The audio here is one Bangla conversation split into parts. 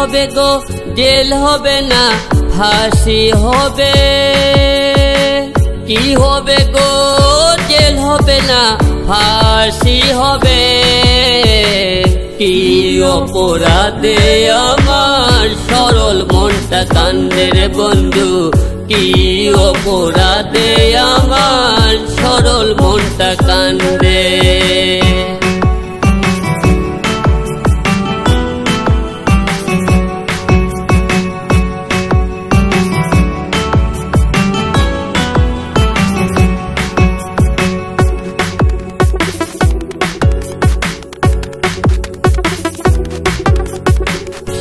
হবে গো জেল হবে না ফাঁসি হবে, কি হবে গো জেল হবে না ফাঁসি হবে, কি অপরাধে আমার সরল মনটা কান্দে রে বন্ধু, কি অপরাধে আমার সরল মনটা কান্দে।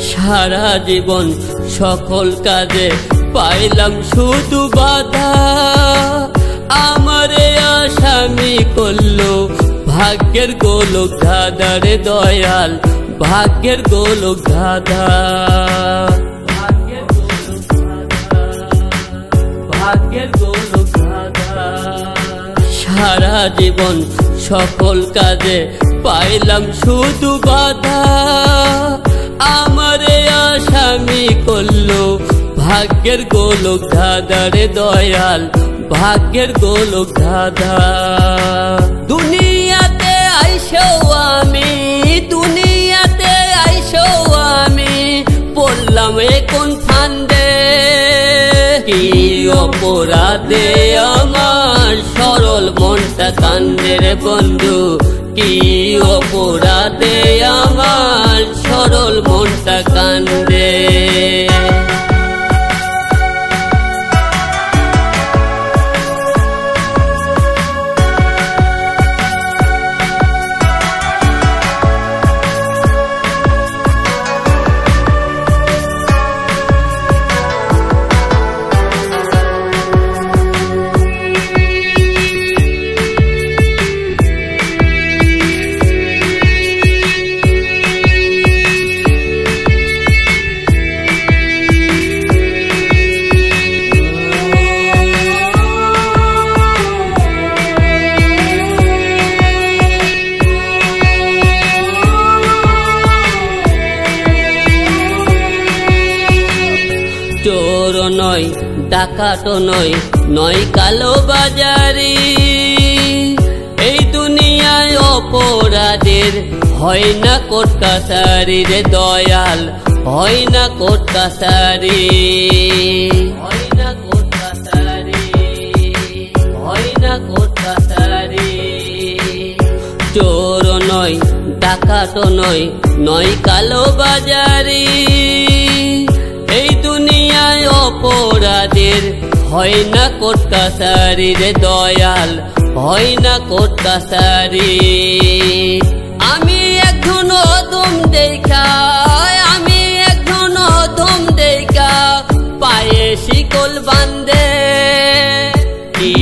সারা জীবন সকল কাজে পাইলাম শুধু বাধা, আমারে আসামি করলো ভাগ্যের গোলক ধাঁধা রে দয়াল, ভাগ্যের গোলক ধাঁধা, ভাগ্যের গোলক ধাঁধা। সারা জীবন সকল কাজে পাইলাম শুধু বাধা, আমারে আসামি করলো ভাগ্যের গোলক ধাঁধা রে দয়াল, ভাগ্যের গোলক ধাঁধা। দুনিয়াতে আইসেও আমি, দুনিয়াতে আইসেও আমি পড়লাম কোন ফান্দে, কি অপরাধে আমার সরল মনটা কান্দে রে বন্ধু, কি অপরাধে আমার সরল মনটা কান্দে। চোর নয় ডাকাত নয়, নয় কালো বাজারি, এই দুনিয়ায় অপরাধের হয় না কোর্ট কাছারি রে দয়াল, হয় না কোর্ট কাছারি, হয় না কোর্ট কাছারি, হয় না কোর্ট কাছারি। চোর নয় ডাকাত নয়, নয় কালো বাজারি, এই দুনিয়ায় অপরাধের হয় না কোর্ট কাছারি রে দয়াল, হয় না কোর্ট কাছারি। আমি একজন অদম দেখা, আমি একজন অদম দেখা পায়ে শিকল বান্ধে, কি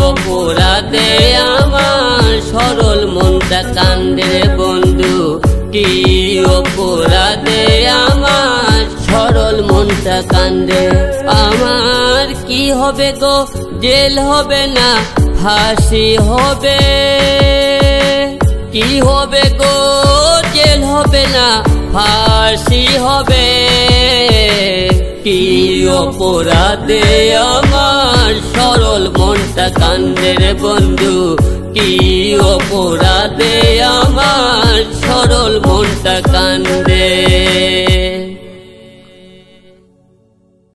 অপরাধে আমার সরল মনটা কান্দে রে বন্ধু, কি অপরাধে আমার সরল মনটা কান্দে। আমার কি হবে গো জেল হবে না ফাঁসি হবে, কি হবে গো জেল হবে না ফাঁসি হবে, কি অপরাধে আমার সরল মনটা কান্দে রে বন্ধু, কি অপরাধে আমার সরল মনটা কান্দে।